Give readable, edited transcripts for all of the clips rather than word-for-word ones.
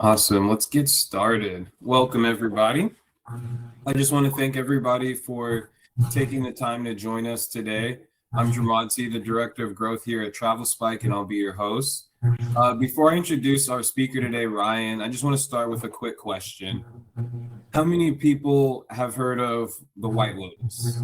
Awesome. Let's get started. Welcome, everybody. I just want to thank everybody for taking the time to join us today. I'm Dromonte, the Director of Growth here at TravelSpike, and I'll be your host. Before I introduce our speaker today, Ryan, I just want to start with a quick question. How many people have heard of the White Lotus?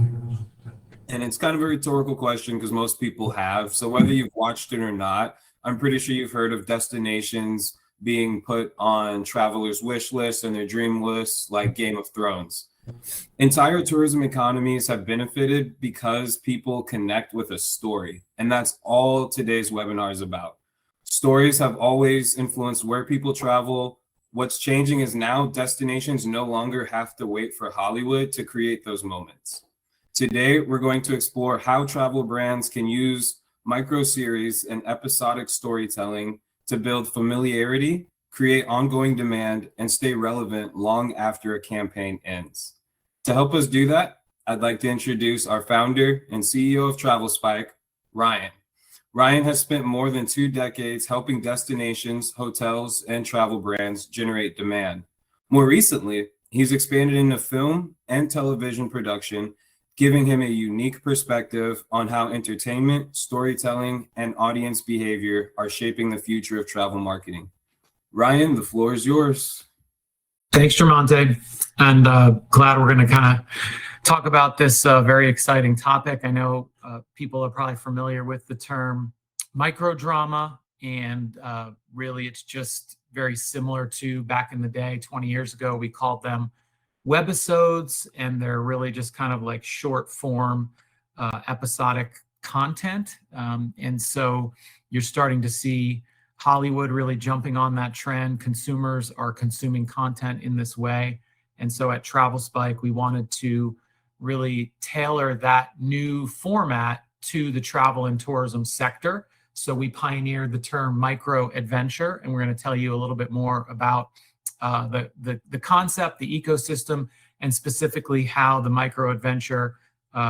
And it's kind of a rhetorical question because most people have. So whether you've watched it or not, I'm pretty sure you've heard of destinations being put on travelers' wish lists and their dream lists, like Game of Thrones. Entire tourism economies have benefited because people connect with a story. And that's all today's webinar is about. Stories have always influenced where people travel. What's changing is now destinations no longer have to wait for Hollywood to create those moments. Today, we're going to explore how travel brands can use micro-series and episodic storytelling to build familiarity, create ongoing demand, and stay relevant long after a campaign ends. To help us do that, I'd like to introduce our founder and CEO of TravelSpike, Ryan. Ryan has spent more than 2 decades helping destinations, hotels, and travel brands generate demand. More recently, he's expanded into film and television production, giving him a unique perspective on how entertainment, storytelling, and audience behavior are shaping the future of travel marketing. Ryan, the floor is yours. Thanks, Dromonte, and glad we're going to kind of talk about this very exciting topic. I know people are probably familiar with the term microdrama, and really it's just very similar to back in the day, 20 years ago, we called them webisodes, and they're really just kind of like short form episodic content. And so you're starting to see Hollywood really jumping on that trend. Consumers are consuming content in this way. And so at TravelSpike, we wanted to really tailor that new format to the travel and tourism sector. So we pioneered the term micro-adventure, and we're going to tell you a little bit more about the concept, the ecosystem, and specifically how the micro-adventure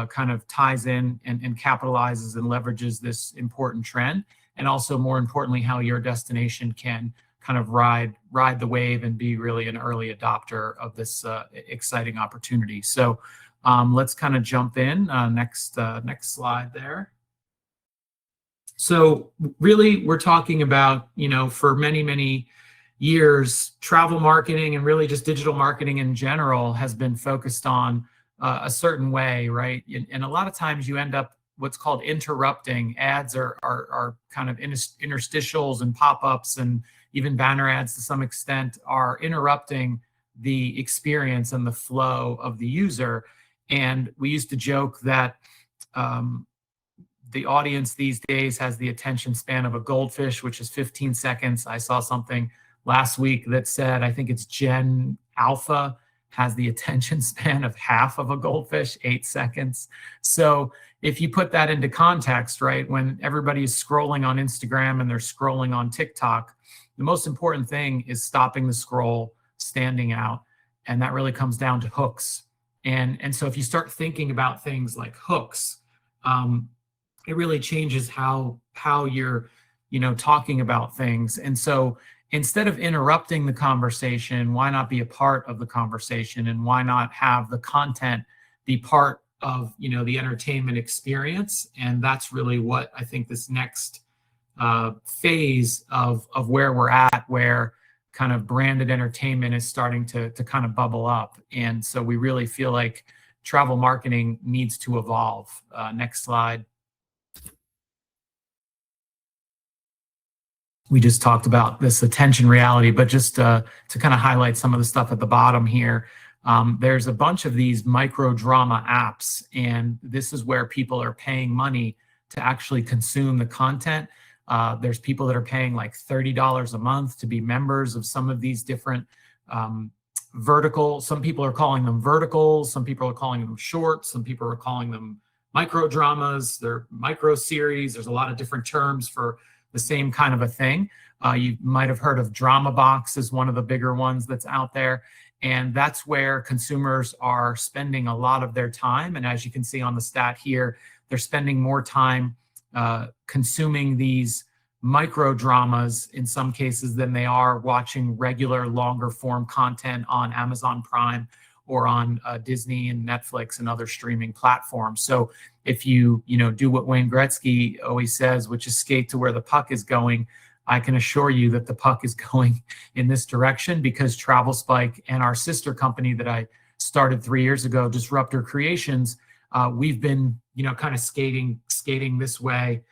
kind of ties in and capitalizes and leverages this important trend. And also, more importantly, how your destination can kind of ride the wave and be really an early adopter of this exciting opportunity. So let's kind of jump in. Next slide there. So really, we're talking about, for many years, travel marketing and really just digital marketing in general has been focused on a certain way, right? And a lot of times you end up what's called interrupting. Ads are kind of interstitials and pop-ups, and even banner ads to some extent are interrupting the experience and the flow of the user. And we used to joke that the audience these days has the attention span of a goldfish, which is 15 seconds. I saw something last week that said, I think it's Gen Alpha has the attention span of half of a goldfish, 8 seconds. So if you put that into context, right, when everybody is scrolling on Instagram and they're scrolling on TikTok, the most important thing is stopping the scroll, standing out. And that really comes down to hooks. And so if you start thinking about things like hooks, it really changes how you're, talking about things. And so instead of interrupting the conversation, why not be a part of the conversation, and why not have the content be part of, the entertainment experience? And that's really what I think this next phase of where we're at, where kind of branded entertainment is starting to kind of bubble up. And so we really feel like travel marketing needs to evolve. Next slide. We just talked about this attention reality, but just to kind of highlight some of the stuff at the bottom here, there's a bunch of these micro drama apps, and this is where people are paying money to actually consume the content. There's people that are paying like $30 a month to be members of some of these different vertical. Some people are calling them verticals. Some people are calling them shorts. Some people are calling them micro dramas. They're micro series. There's a lot of different terms for the same kind of a thing. You might have heard of Drama Box as one of the bigger ones that's out there. And that's where consumers are spending a lot of their time. And as you can see on the stat here, they're spending more time consuming these micro dramas in some cases than they are watching regular longer form content on Amazon Prime or on Disney and Netflix and other streaming platforms. So if you do what Wayne Gretzky always says, which is skate to where the puck is going, I can assure you that the puck is going in this direction, because TravelSpike and our sister company that I started 3 years ago, Disruptor Creations, we've been kind of skating this way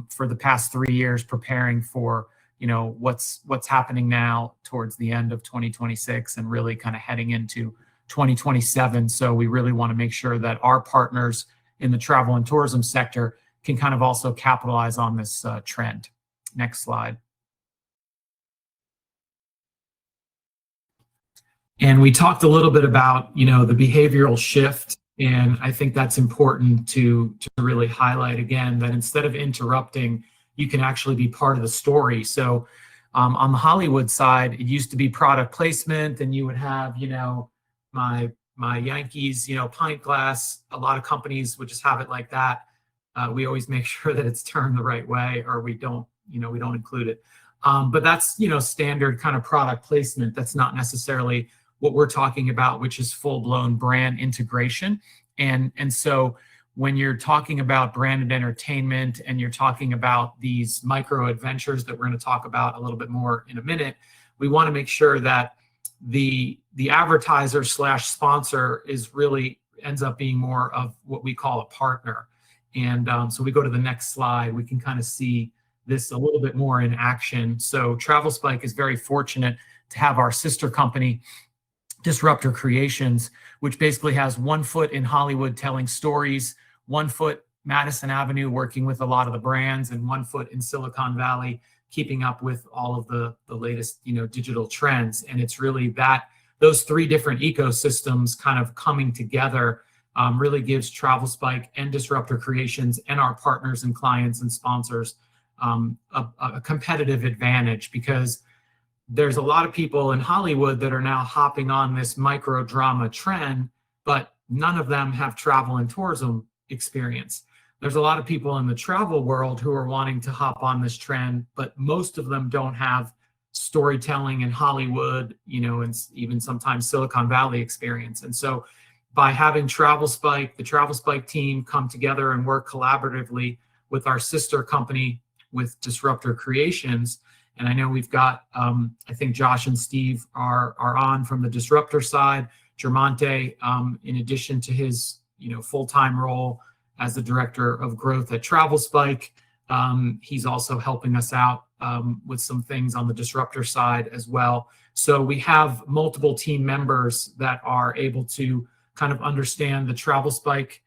for the past 3 years, preparing for what's happening now towards the end of 2026 and really kind of heading into 2027. So we really want to make sure that our partners in the travel and tourism sector can kind of also capitalize on this trend. Next slide. And we talked a little bit about the behavioral shift. And I think that's important to really highlight again, that instead of interrupting, you can actually be part of the story. So on the Hollywood side, it used to be product placement, and you would have, my Yankees, pint glass. A lot of companies would just have it like that. We always make sure that it's turned the right way, or we don't include it. But that's, standard kind of product placement. That's not necessarily what we're talking about, which is full-blown brand integration. And so when you're talking about branded entertainment and you're talking about these micro adventures that we're going to talk about a little bit more in a minute, we want to make sure that the advertiser / sponsor ends up being more of what we call a partner. And so we go to the next slide, we can kind of see this a little bit more in action. So TravelSpike is very fortunate to have our sister company, Disruptor Creations, which basically has 1 foot in Hollywood telling stories, 1 foot Madison Avenue working with a lot of the brands, and 1 foot in Silicon Valley keeping up with all of the latest digital trends. And it's really those 3 different ecosystems kind of coming together really gives TravelSpike and Disruptor Creations and our partners and clients and sponsors a competitive advantage, because there's a lot of people in Hollywood that are now hopping on this micro drama trend, but none of them have travel and tourism experience. There's a lot of people in the travel world who are wanting to hop on this trend, but most of them don't have storytelling in Hollywood, and even sometimes Silicon Valley experience. And so by having TravelSpike, the TravelSpike team come together and work collaboratively with our sister company, with Disruptor Creations, and I know we've got, I think Josh and Steve are on from the Disruptor side. Dromonte, in addition to his full-time role as the Director of Growth at TravelSpike, he's also helping us out with some things on the Disruptor side as well. So we have multiple team members that are able to kind of understand the TravelSpike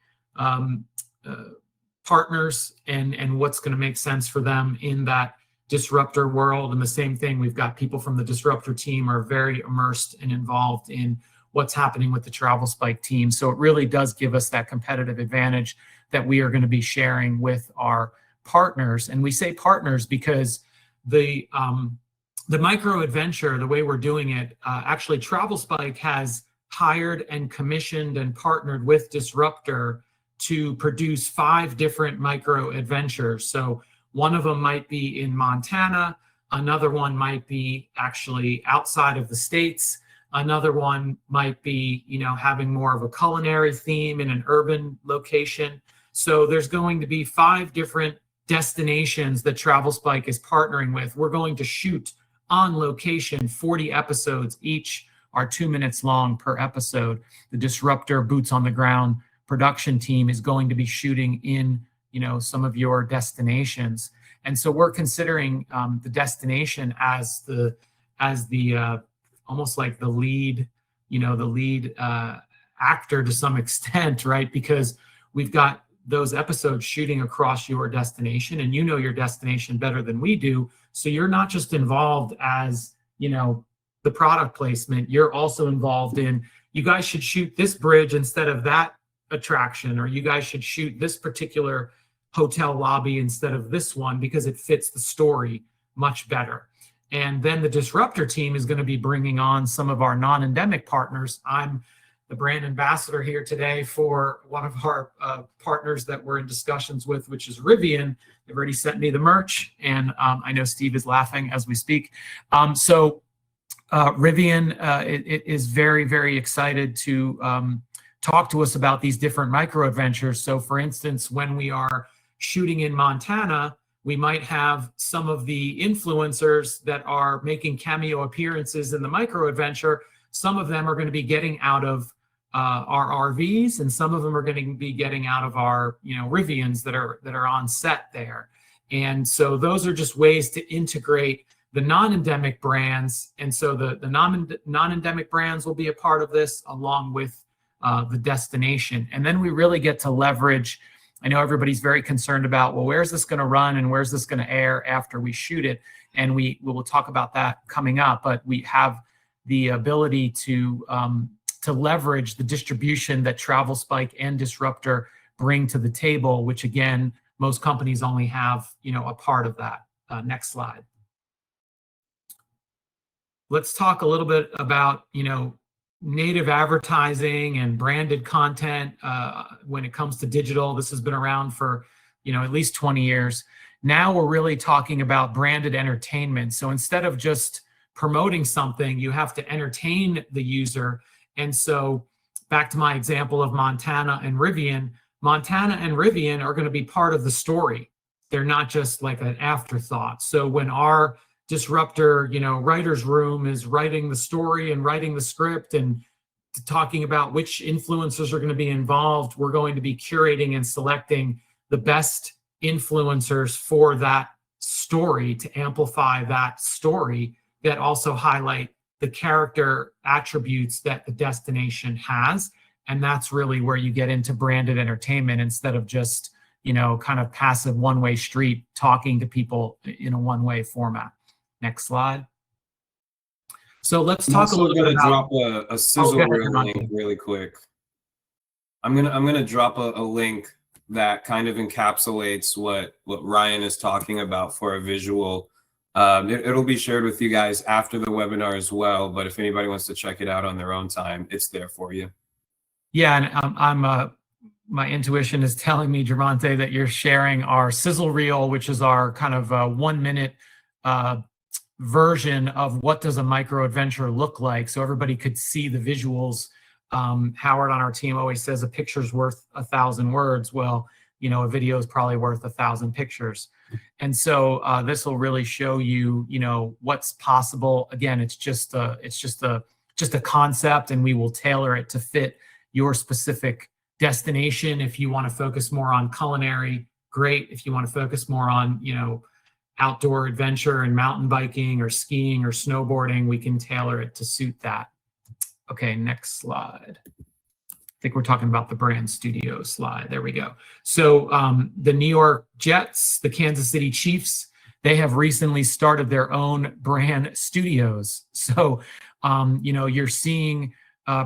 partners and what's going to make sense for them in that Disruptor world. And the same thing, we've got people from the Disruptor team are very immersed and involved in what's happening with the TravelSpike team. So it really does give us that competitive advantage that we are going to be sharing with our partners. And we say partners because the micro adventure, the way we're doing it, actually TravelSpike has hired and commissioned and partnered with Disruptor to produce 5 different micro adventures. So one of them might be in Montana, another one might be actually outside of the States, another one might be, having more of a culinary theme in an urban location. So there's going to be 5 different destinations that TravelSpike is partnering with. We're going to shoot on location 40 episodes, each are 2 minutes long per episode. The Disruptor boots on the ground production team is going to be shooting in some of your destinations. And so we're considering the destination as the almost like the lead, actor to some extent, right? Because we've got those episodes shooting across your destination, and your destination better than we do. So you're not just involved as, the product placement, you're also involved in, you guys should shoot this bridge instead of that attraction, or you guys should shoot this particular hotel lobby instead of this one because it fits the story much better. And then the Disruptor team is going to be bringing on some of our non-endemic partners. I'm the brand ambassador here today for one of our partners that we're in discussions with, which is Rivian. They've already sent me the merch, and I know Steve is laughing as we speak. Rivian is very, very excited to talk to us about these different micro adventures. So for instance, when we are shooting in Montana, we might have some of the influencers that are making cameo appearances in the micro adventure. Some of them are going to be getting out of our RVs, and some of them are going to be getting out of our, Rivians that are on set there. And so those are just ways to integrate the non-endemic brands. And so the non-endemic brands will be a part of this, along with the destination. And then we really get to leverage. I know everybody's very concerned about, well, where's this going to run and where's this going to air after we shoot it? And we will talk about that coming up. But we have the ability to leverage the distribution that TravelSpike and Disruptor bring to the table, which again, most companies only have, a part of that. Next slide. Let's talk a little bit about, native advertising and branded content when it comes to digital. This has been around for, at least 20 years. Now we're really talking about branded entertainment. So instead of just promoting something, you have to entertain the user. And so back to my example of Montana and Rivian are going to be part of the story. They're not just like an afterthought. So when our Disruptor, writer's room is writing the story and writing the script and talking about which influencers are going to be involved, we're going to be curating and selecting the best influencers for that story to amplify that story, that also highlight the character attributes that the destination has. And that's really where you get into branded entertainment, instead of just, kind of passive one-way street talking to people in a one-way format. Next slide. So let's talk a little bit about. Drop a sizzle reel link really quick. I'm gonna drop a link that kind of encapsulates what Ryan is talking about for a visual. It'll be shared with you guys after the webinar as well. But if anybody wants to check it out on their own time, it's there for you. Yeah, and my intuition is telling me, Dromonte, that you're sharing our sizzle reel, which is our kind of 1 minute version of what does a micro adventure look like, so everybody could see the visuals. Howard on our team always says a picture's worth 1,000 words. Well, a video is probably worth 1,000 pictures. And so this will really show you, what's possible. Again, it's just a concept, and we will tailor it to fit your specific destination. If you want to focus more on culinary, great. If you want to focus more on, outdoor adventure and mountain biking or skiing or snowboarding, we can tailor it to suit that. Okay, next slide. I think we're talking about the brand studio slide. There we go. So the New York Jets, the Kansas City Chiefs, they have recently started their own brand studios. So, you're seeing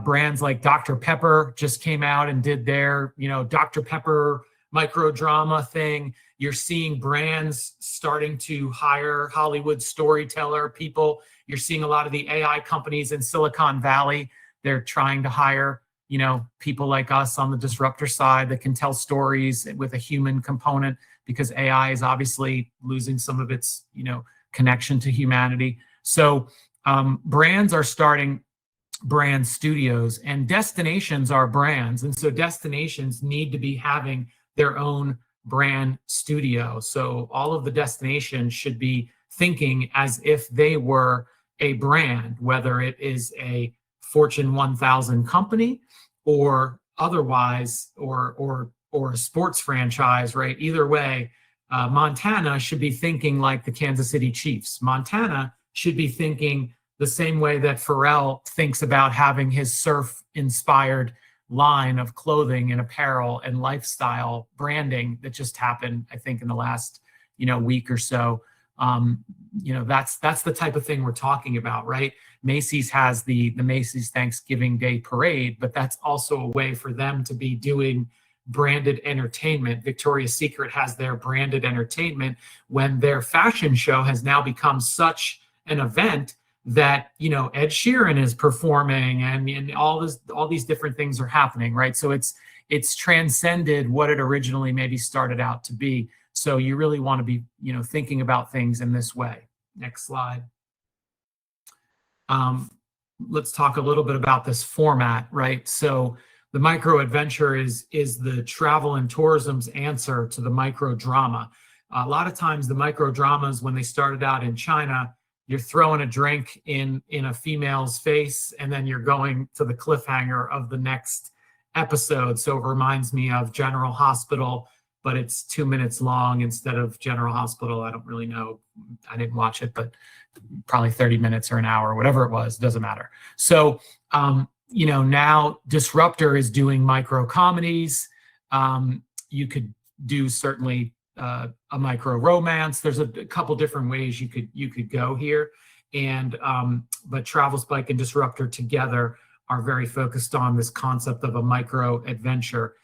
brands like Dr. Pepper just came out and did their, Dr. Pepper micro drama thing. You're seeing brands starting to hire Hollywood storyteller people. You're seeing a lot of the AI companies in Silicon Valley. They're trying to hire, people like us on the disruptor side that can tell stories with a human component, because AI is obviously losing some of its, connection to humanity. So brands are starting brand studios, and destinations are brands. And so destinations need to be having their own brand studio. So all of the destinations should be thinking as if they were a brand, whether it is a Fortune 1000 company or otherwise, or a sports franchise, right? Either way, Montana should be thinking like the Kansas City Chiefs. Montana should be thinking the same way that Pharrell thinks about having his surf-inspired line of clothing and apparel and lifestyle branding that just happened, I think, in the last, week or so. That's the type of thing we're talking about, right? Macy's has the Macy's Thanksgiving Day Parade, but that's also a way for them to be doing branded entertainment. Victoria's Secret has their branded entertainment when their fashion show has now become such an event that, Ed Sheeran is performing and all these different things are happening, right? So it's transcended what it originally maybe started out to be. So you really want to be, thinking about things in this way. Next slide. Let's talk a little bit about this format, right? So the micro adventure is the travel and tourism's answer to the micro drama. A lot of times the micro dramas, when they started out in China, you're throwing a drink in a female's face and then you're going to the cliffhanger of the next episode. So it reminds me of General Hospital, but it's 2 minutes long instead of General Hospital. I don't really know. I didn't watch it, but probably 30 minutes or an hour, whatever it was, doesn't matter. So, now Disruptor is doing micro comedies. You could do certainly a micro romance. There's a couple different ways you could go here. And, but TravelSpike and Disruptor together are very focused on this concept of a micro adventure,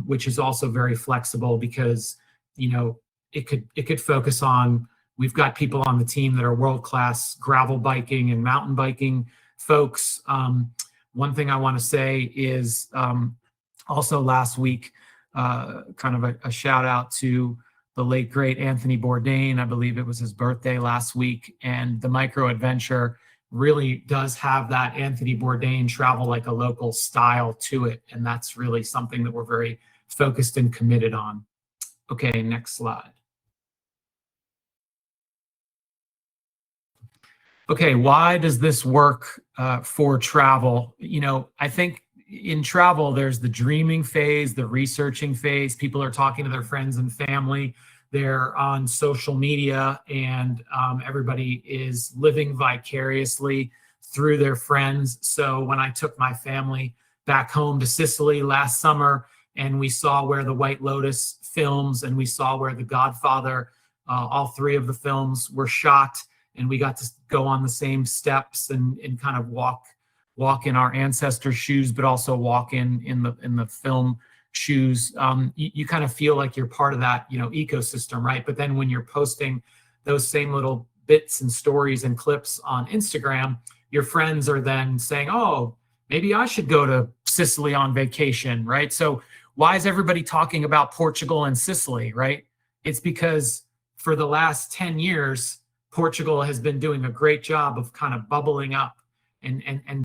which is also very flexible because, it could focus on, we've got people on the team that are world-class gravel biking and mountain biking folks. One thing I want to say is also last week, kind of a shout out to the late, great Anthony Bourdain. I believe it was his birthday last week. And the micro adventure really does have that Anthony Bourdain travel like a local style to it. And that's really something that we're very focused and committed on. Okay, next slide. Okay, why does this work for travel? I think in travel, there's the dreaming phase, the researching phase. People are talking to their friends and family. They're on social media, and everybody is living vicariously through their friends. So when I took my family back home to Sicily last summer, and we saw where the White Lotus films, and we saw where The Godfather, all three of the films were shot, and we got to go on the same steps and kind of walk in our ancestors' shoes, but also walk in the film shoes. You kind of feel like you're part of that, ecosystem, right? But then when you're posting those same little bits and stories and clips on Instagram, your friends are then saying, oh, maybe I should go to Sicily on vacation, right? So why is everybody talking about Portugal and Sicily, right? It's because for the last 10 years, Portugal has been doing a great job of kind of bubbling up and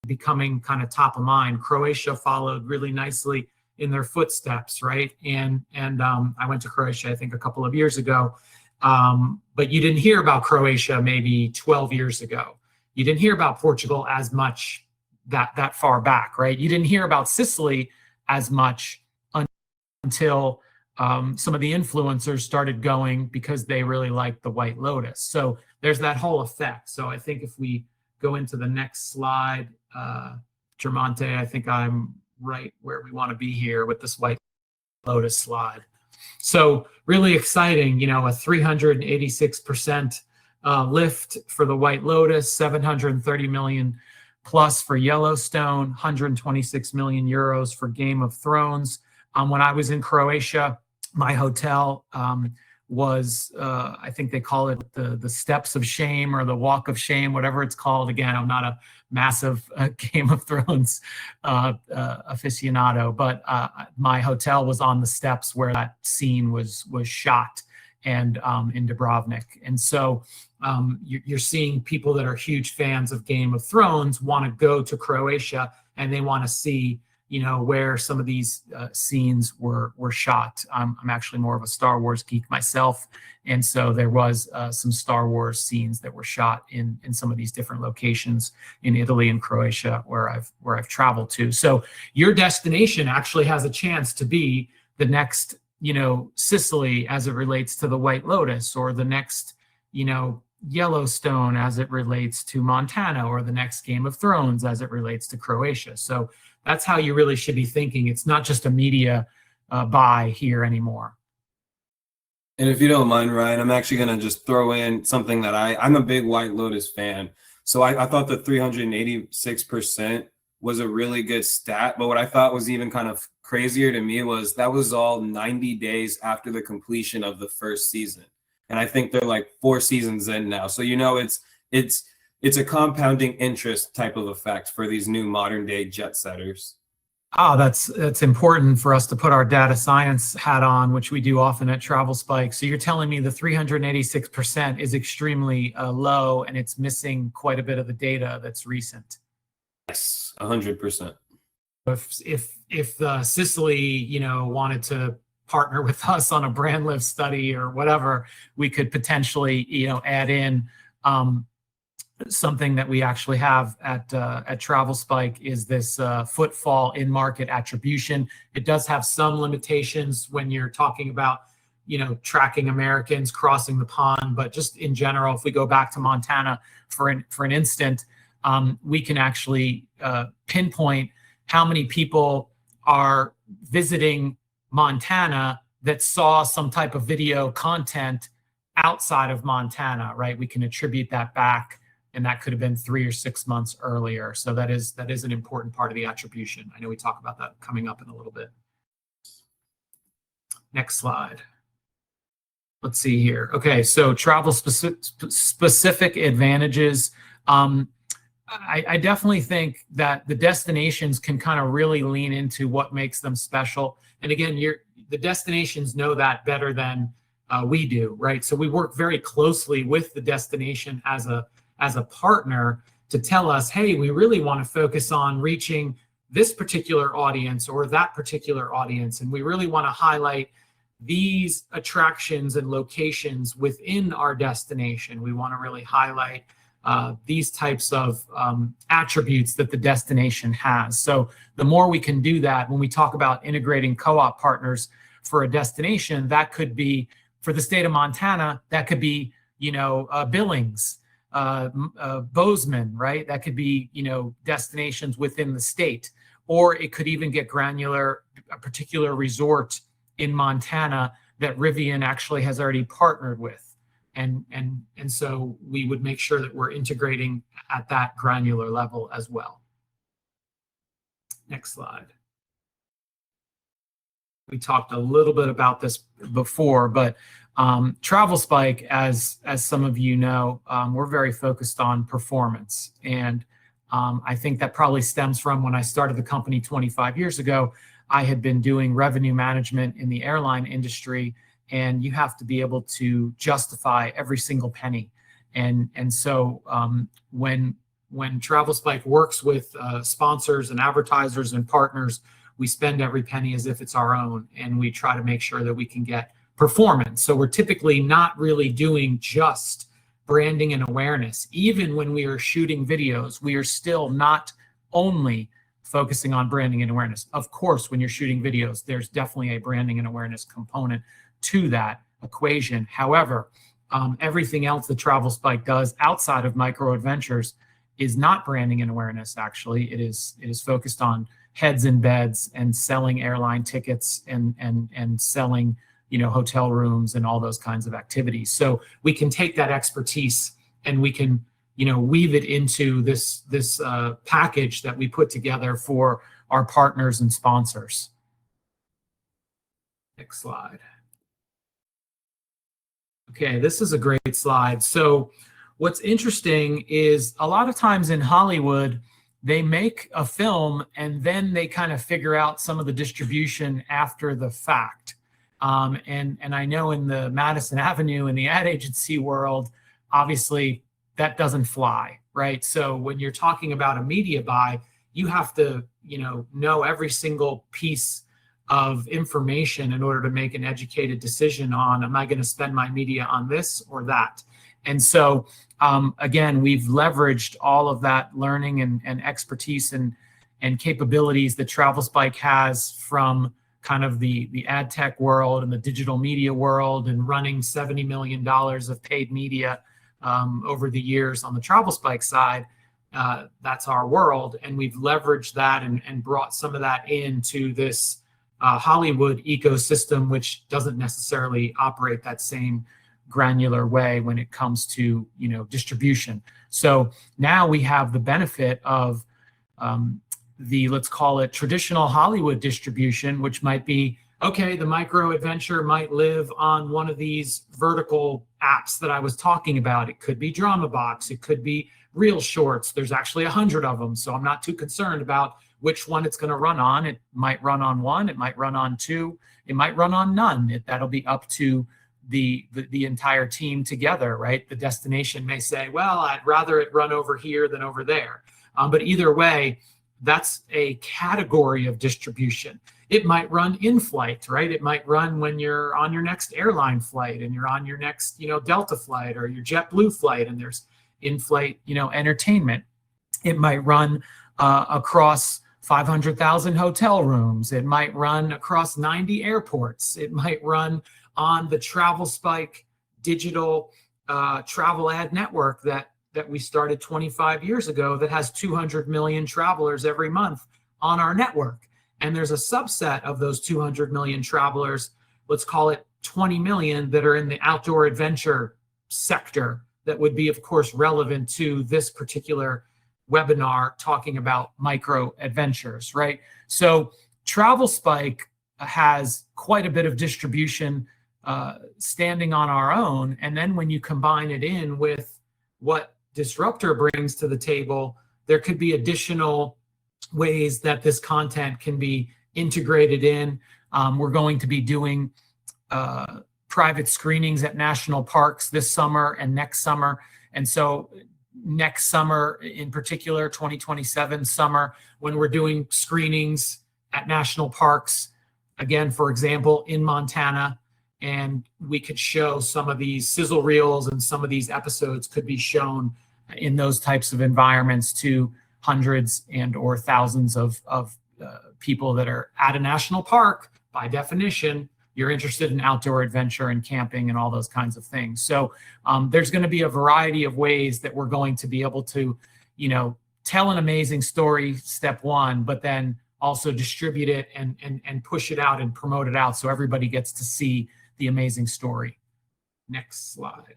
becoming kind of top of mind. Croatia followed really nicely in their footsteps, right? And I went to Croatia, I think, a couple of years ago, but you didn't hear about Croatia maybe 12 years ago. You didn't hear about Portugal as much that far back, right? You didn't hear about Sicily as much until some of the influencers started going because they really liked the White Lotus. So there's that whole effect. So I think if we go into the next slide, Dromonte, I think I'm right where we want to be here with this White Lotus slide. So really exciting, a 386% lift for the White Lotus, 730 million plus for Yellowstone, 126 million euros for Game of Thrones. When I was in Croatia, my hotel was, I think they call it the Steps of Shame or the Walk of Shame, whatever it's called. Again, I'm not a massive Game of Thrones aficionado, but my hotel was on the steps where that scene was shot, and in Dubrovnik. And so you're seeing people that are huge fans of Game of Thrones want to go to Croatia, and they want to see where some of these scenes were shot. I'm actually more of a Star Wars geek myself, and so there was some Star Wars scenes that were shot in some of these different locations in Italy and Croatia where I've traveled to. So your destination actually has a chance to be the next, Sicily as it relates to the White Lotus, or the next, Yellowstone as it relates to Montana, or the next Game of Thrones as it relates to Croatia. So that's how you really should be thinking. It's not just a media buy here anymore. And if you don't mind, Ryan, I'm actually going to just throw in something that I'm a big White Lotus fan. So I thought the 386% was a really good stat. But what I thought was even kind of crazier to me was that was all 90 days after the completion of the first season. And I think they're like 4 seasons in now. So, it's it's a compounding interest type of effect for these new modern day jet setters. Oh, that's important for us to put our data science hat on, which we do often at TravelSpike. So you're telling me the 386% is extremely low, and it's missing quite a bit of the data that's recent. Yes, 100%. If Sicily, wanted to partner with us on a brand lift study or whatever, we could potentially, add in something that we actually have at TravelSpike is this footfall in market attribution. It does have some limitations when you're talking about, tracking Americans crossing the pond, but just in general, if we go back to Montana for an instant, we can actually pinpoint how many people are visiting Montana that saw some type of video content outside of Montana, right? We can attribute that back, and that could have been 3 or 6 months earlier. So that is an important part of the attribution. I know we talk about that coming up in a little bit. Next slide. Let's see here. Okay, so travel specific advantages. I definitely think that the destinations can kind of really lean into what makes them special. And again, the destinations know that better than we do, right? So we work very closely with the destination as a partner to tell us, hey, we really want to focus on reaching this particular audience or that particular audience. And we really want to highlight these attractions and locations within our destination. We want to really highlight these types of attributes that the destination has. So the more we can do that, when we talk about integrating co-op partners for a destination, that could be, for the state of Montana, that could be, Billings, Bozeman, right? That could be, destinations within the state, or it could even get granular, a particular resort in Montana that Rivian actually has already partnered with. And so we would make sure that we're integrating at that granular level as well. Next slide. We talked a little bit about this before, but TravelSpike, as some of you know, we're very focused on performance. And I think that probably stems from when I started the company 25 years ago. I had been doing revenue management in the airline industry, and you have to be able to justify every single penny. And so when TravelSpike works with sponsors and advertisers and partners, we spend every penny as if it's our own, and we try to make sure that we can get performance. So we're typically not really doing just branding and awareness. Even when we are shooting videos, we are still not only focusing on branding and awareness. Of course, when you're shooting videos, there's definitely a branding and awareness component to that equation. However, everything else that TravelSpike does outside of MicroAdventures is not branding and awareness. Actually, it is focused on heads in beds and selling airline tickets and selling, hotel rooms and all those kinds of activities. So we can take that expertise and we can, weave it into this package that we put together for our partners and sponsors. Next slide. Okay, this is a great slide. So what's interesting is a lot of times in Hollywood, they make a film and then they kind of figure out some of the distribution after the fact. And I know in the Madison Avenue and the ad agency world, obviously that doesn't fly, right? So when you're talking about a media buy, you have to, know every single piece of information in order to make an educated decision on, am I going to spend my media on this or that? And so, again, we've leveraged all of that learning and expertise and capabilities that TravelSpike has from kind of the ad tech world and the digital media world, and running $70 million of paid media over the years on the TravelSpike side. That's our world. And we've leveraged that and brought some of that into this Hollywood ecosystem, which doesn't necessarily operate that same granular way when it comes to distribution. So now we have the benefit of let's call it traditional Hollywood distribution, which might be okay, the micro adventure might live on one of these vertical apps that I was talking about. It could be DramaBox, it could be Reel Shorts. There's actually 100 of them, so I'm not too concerned about which one it's going to run on. It might run on one, it might run on two, it might run on none. That'll be up to the entire team together, right? The destination may say, well, I'd rather it run over here than over there. But either way, that's a category of distribution. It might run in flight, right? It might run when you're on your next airline flight and you're on your next, Delta flight or your JetBlue flight, and there's in-flight, entertainment. It might run across 500,000 hotel rooms. It might run across 90 airports. It might run on the TravelSpike digital travel ad network that we started 25 years ago that has 200 million travelers every month on our network. And there's a subset of those 200 million travelers, let's call it 20 million, that are in the outdoor adventure sector that would be, of course, relevant to this particular webinar talking about micro adventures, right? So TravelSpike has quite a bit of distribution standing on our own. And then when you combine it in with what Disruptor brings to the table, there could be additional ways that this content can be integrated in. We're going to be doing private screenings at national parks this summer and next summer. And so next summer, in particular, 2027 summer, when we're doing screenings at national parks, again, for example, in Montana, and we could show some of these sizzle reels and some of these episodes could be shown in those types of environments to hundreds and or thousands of people that are at a national park. By definition, you're interested in outdoor adventure and camping and all those kinds of things. So there's going to be a variety of ways that we're going to be able to, tell an amazing story, step one, but then also distribute it and push it out and promote it out so everybody gets to see the amazing story. Next slide.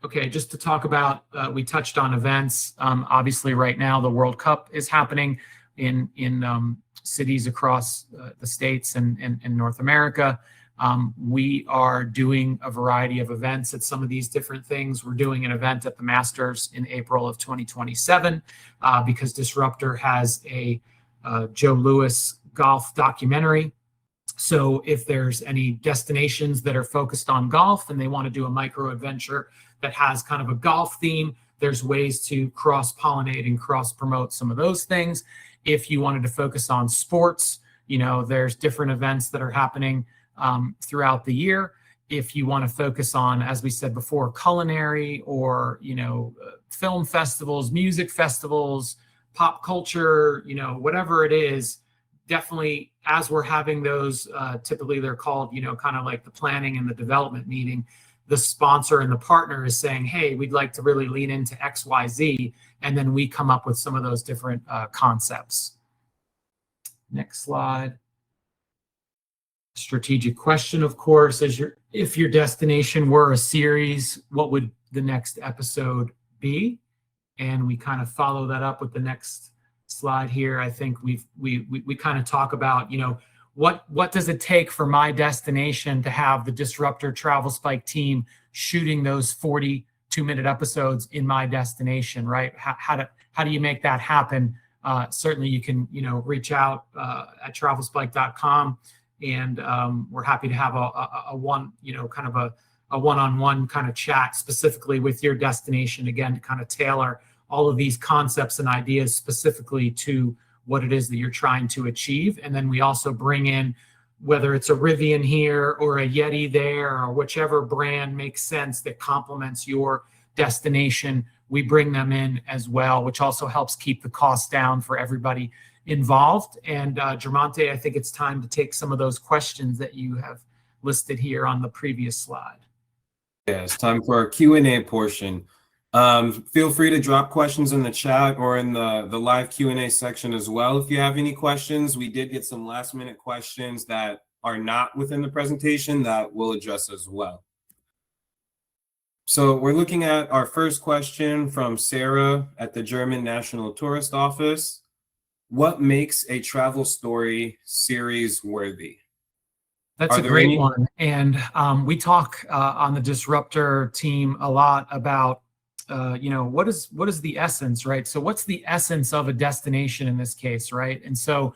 Okay, just to talk about, we touched on events. Obviously, right now, the World Cup is happening in cities across the states and North America. We are doing a variety of events at some of these different things. We're doing an event at the Masters in April of 2027 because Disruptor has a Joe Louis golf documentary. So if there's any destinations that are focused on golf and they want to do a micro adventure that has kind of a golf theme, there's ways to cross-pollinate and cross-promote some of those things. If you wanted to focus on sports, there's different events that are happening throughout the year. If you want to focus on, as we said before, culinary or, film festivals, music festivals, pop culture, whatever it is, definitely as we're having those, typically they're called, kind of like the planning and the development meeting, the sponsor and the partner is saying, hey, we'd like to really lean into XYZ. And then we come up with some of those different concepts. Next slide. Strategic question, of course, if your destination were a series, what would the next episode be? And we kind of follow that up with the next slide here. I think we kind of talk about, what does it take for my destination to have the Disruptor TravelSpike team shooting those 42-minute episodes in my destination, right? How do you make that happen? Certainly you can, reach out at travelspike.com, and we're happy to have a one-on-one kind of chat specifically with your destination, again, to kind of tailor all of these concepts and ideas specifically to what it is that you're trying to achieve. And then we also bring in, whether it's a Rivian here or a Yeti there, or whichever brand makes sense that complements your destination, we bring them in as well, which also helps keep the costs down for everybody involved. And Dromonte, I think it's time to take some of those questions that you have listed here on the previous slide. Yeah, it's time for our Q&A portion. Feel free to drop questions in the chat or in the live Q&A section as well. If you have any questions, we did get some last minute questions that are not within the presentation that we'll address as well. So we're looking at our first question from Sarah at the German National Tourist Office. what makes a travel story series worthy? That's a great one. And we talk on the Disruptor team a lot about, what is the essence, right? So what's the essence of a destination in this case, right? And so,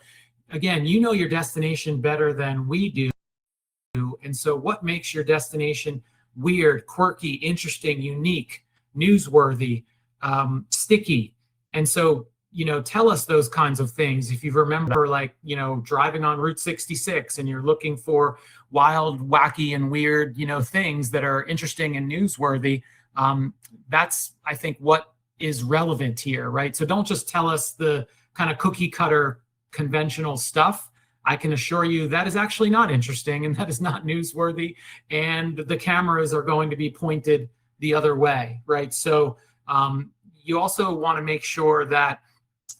again, you know your destination better than we do. And so what makes your destination weird, quirky, interesting, unique, newsworthy, sticky? And so, tell us those kinds of things. If you remember, like, driving on Route 66 and you're looking for wild, wacky, and weird, things that are interesting and newsworthy, that's, I think, what is relevant here, right? So don't just tell us the kind of cookie cutter conventional stuff. I can assure you that is actually not interesting and that is not newsworthy. And the cameras are going to be pointed the other way, right? So you also want to make sure that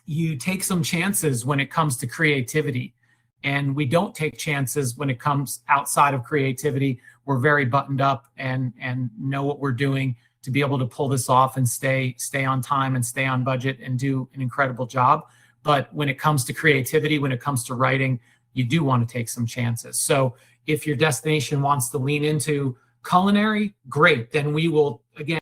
you take some chances when it comes to creativity. And we don't take chances when it comes outside of creativity. We're very buttoned up and know what we're doing to be able to pull this off and stay on time and stay on budget and do an incredible job. But when it comes to creativity, when it comes to writing, you do want to take some chances. So if your destination wants to lean into culinary, great. Then we will, again,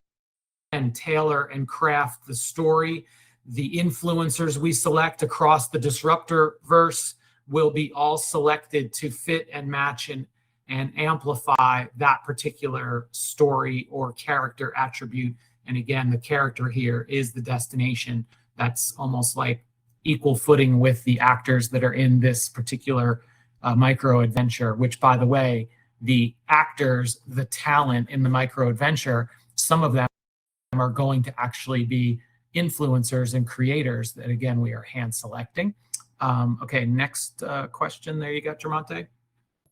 tailor and craft the story. The influencers we select across the Disruptor verse will be all selected to fit and match and amplify that particular story or character attribute. And again, the character here is the destination. That's almost like equal footing with the actors that are in this particular micro adventure, which, by the way, the actors, the talent in the micro adventure, some of them are going to actually be influencers and creators that, again, we are hand selecting. Okay, next question there you got, Dromonte.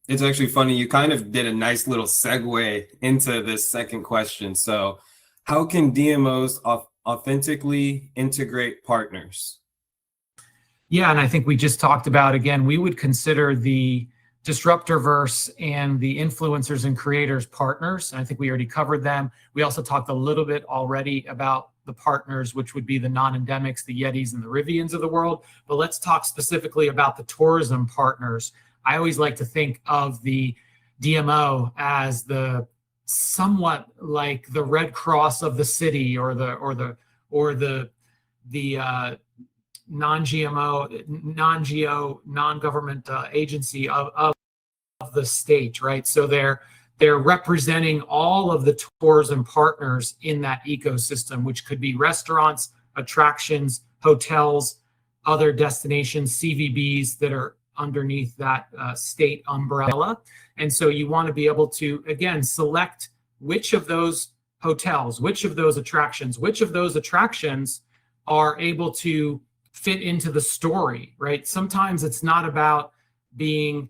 It's actually funny. You kind of did a nice little segue into this second question. So how can DMOs authentically integrate partners? Yeah, and I think we just talked about, again, we would consider the Disruptorverse and the influencers and creators partners. And I think we already covered them. We also talked a little bit already about the partners, which would be the non-endemics, the Yetis and the Rivians of the world. But let's talk specifically about the tourism partners. I always like to think of the DMO as the somewhat like the Red Cross of the city, or the non-government agency of the state, right? So they're representing all of the tourism partners in that ecosystem, which could be restaurants, attractions, hotels, other destinations, CVBs that are underneath that state umbrella. And so you want to be able to, again, select which of those hotels, which of those attractions are able to fit into the story, right? Sometimes it's not about being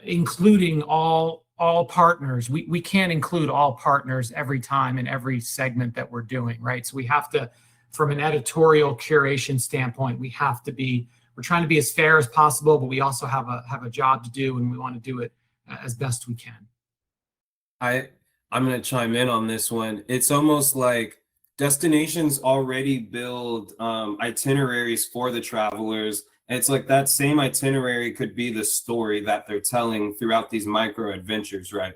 including all partners. We can't include all partners every time in every segment that we're doing, right? So we have to, from an editorial curation standpoint, we're trying to be as fair as possible, but we also have a job to do, and we want to do it as best we can. I'm going to chime in on this one. It's almost like destinations already build itineraries for the travelers. And it's like that same itinerary could be the story that they're telling throughout these micro adventures, right?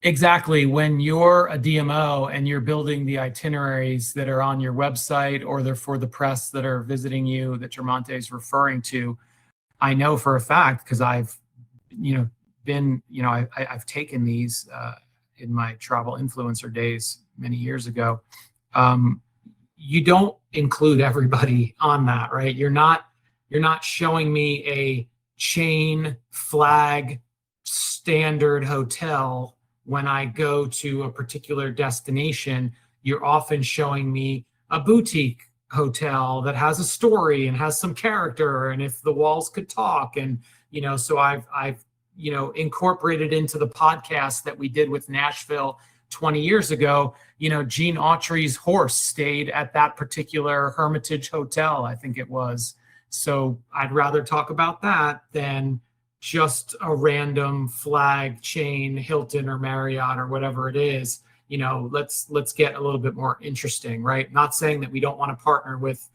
Exactly. When you're a DMO and you're building the itineraries that are on your website, or they're for the press that are visiting you, that Dromonte is referring to, I know for a fact, because I've taken these in my travel influencer days many years ago. You don't include everybody on that, right? You're not showing me a chain flag standard hotel when I go to a particular destination. You're often showing me a boutique hotel that has a story and has some character, and if the walls could talk. And so I've incorporated into the podcast that we did with Nashville 20 years ago, Gene Autry's horse stayed at that particular Hermitage Hotel, I think it was. So I'd rather talk about that than just a random flag chain, Hilton or Marriott or whatever it is. Let's get a little bit more interesting, right? Not saying that we don't want to partner with,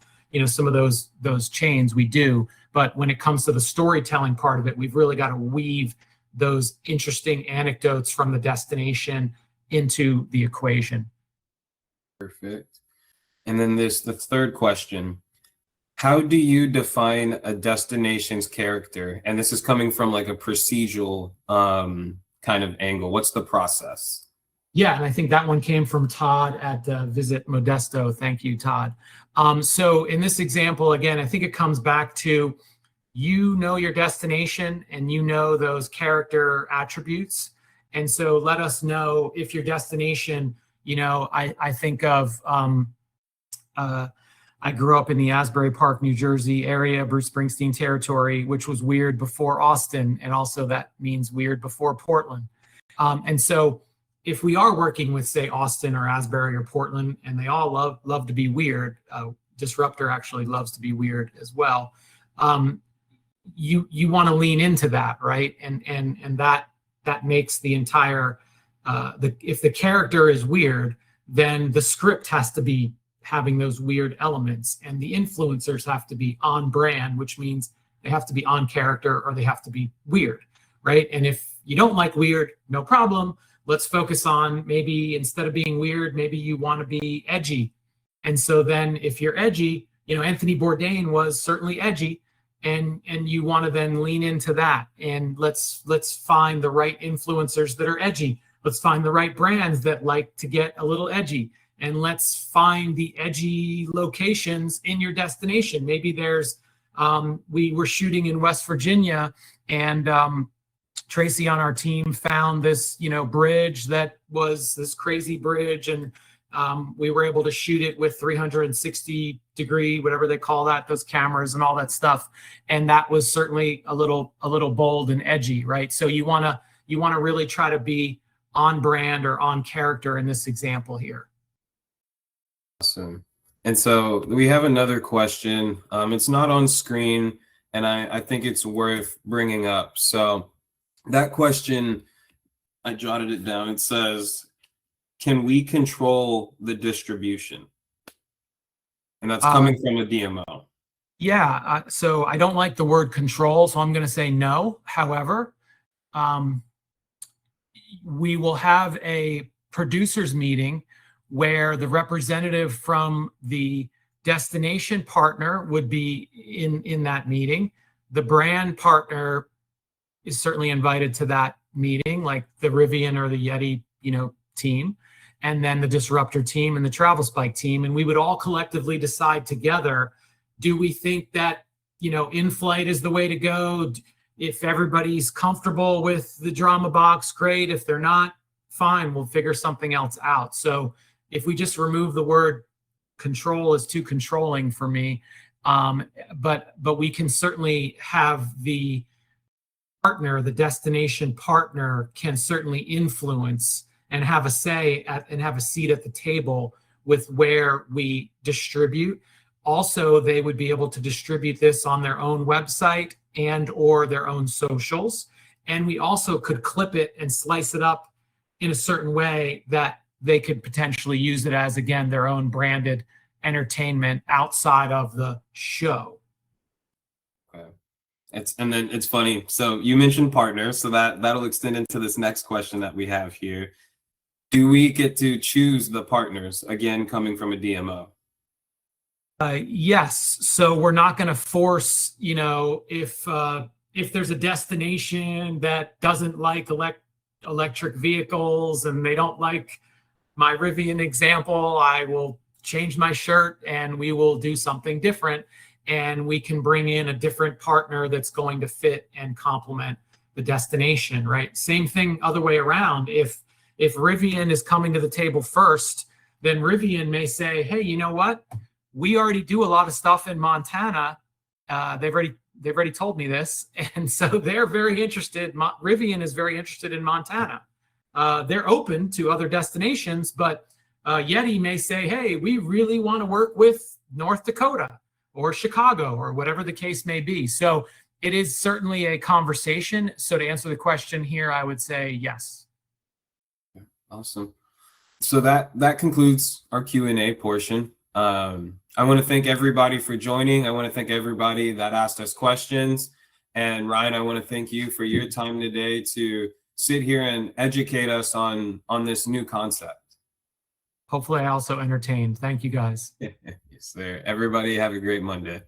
some of those chains we do. But when it comes to the storytelling part of it, we've really got to weave those interesting anecdotes from the destination into the equation. Perfect. And then there's the third question. How do you define a destination's character? And this is coming from like a procedural kind of angle. What's the process? Yeah, and I think that one came from Todd at Visit Modesto. Thank you, Todd. So in this example, again, I think it comes back to your destination and those character attributes. And so let us know if your destination, I think of, I grew up in the Asbury Park, New Jersey area, Bruce Springsteen territory, which was weird before Austin. And also that means weird before Portland. And so if we are working with, say, Austin or Asbury or Portland, and they all love to be weird, Disruptor actually loves to be weird as well. You want to lean into that, right? And that makes the entire if the character is weird, then the script has to be having those weird elements, and the influencers have to be on brand, which means they have to be on character or they have to be weird, right? And if you don't like weird, no problem. Let's focus on, maybe instead of being weird, maybe you want to be edgy. And so then if you're edgy, Anthony Bourdain was certainly edgy, and you want to then lean into that. And let's find the right influencers that are edgy. Let's find the right brands that like to get a little edgy. And let's find the edgy locations in your destination. Maybe there's, we were shooting in West Virginia, and Tracy on our team found this, bridge that was this crazy bridge, and we were able to shoot it with 360 degree, whatever they call that, those cameras and all that stuff. And that was certainly a little bold and edgy, right? So you want to really try to be on brand or on character in this example here. Awesome. And so we have another question. It's not on screen, and I think it's worth bringing up. So that question, I jotted it down. It says, can we control the distribution? And that's coming from a DMO. Yeah. So I don't like the word control, so I'm going to say no. However, we will have a producers meeting where the representative from the destination partner would be in that meeting. The brand partner is certainly invited to that meeting, like the Rivian or the Yeti, team, and then the Disruptor team and the TravelSpike team. And we would all collectively decide together, do we think that, in-flight is the way to go? If everybody's comfortable with the drama box, great. If they're not, fine, we'll figure something else out. So if we just remove the word control, is too controlling for me. But we can certainly have the partner, the destination partner can certainly influence and have a say and have a seat at the table with where we distribute. Also, they would be able to distribute this on their own website and or their own socials. And we also could clip it and slice it up in a certain way that they could potentially use it as, again, their own branded entertainment outside of the show. Okay. And then it's funny. So you mentioned partners, so that'll extend into this next question that we have here. Do we get to choose the partners, again, coming from a DMO? Yes. So we're not going to force, if there's a destination that doesn't like electric vehicles and they don't like my Rivian example, I will change my shirt and we will do something different. And we can bring in a different partner that's going to fit and complement the destination, right? Same thing other way around. If Rivian is coming to the table first, then Rivian may say, hey, you know what? We already do a lot of stuff in Montana. They've already told me this. And so they're very interested. Rivian is very interested in Montana. They're open to other destinations, but Yeti may say, hey, we really want to work with North Dakota or Chicago or whatever the case may be. So it is certainly a conversation. So to answer the question here, I would say yes. Awesome. So that concludes our Q&A portion. I want to thank everybody for joining. I want to thank everybody that asked us questions. And Ryan, I want to thank you for your time today to sit here and educate us on this new concept. Hopefully I also entertained. Thank you guys. Yes, sir. Everybody have a great Monday.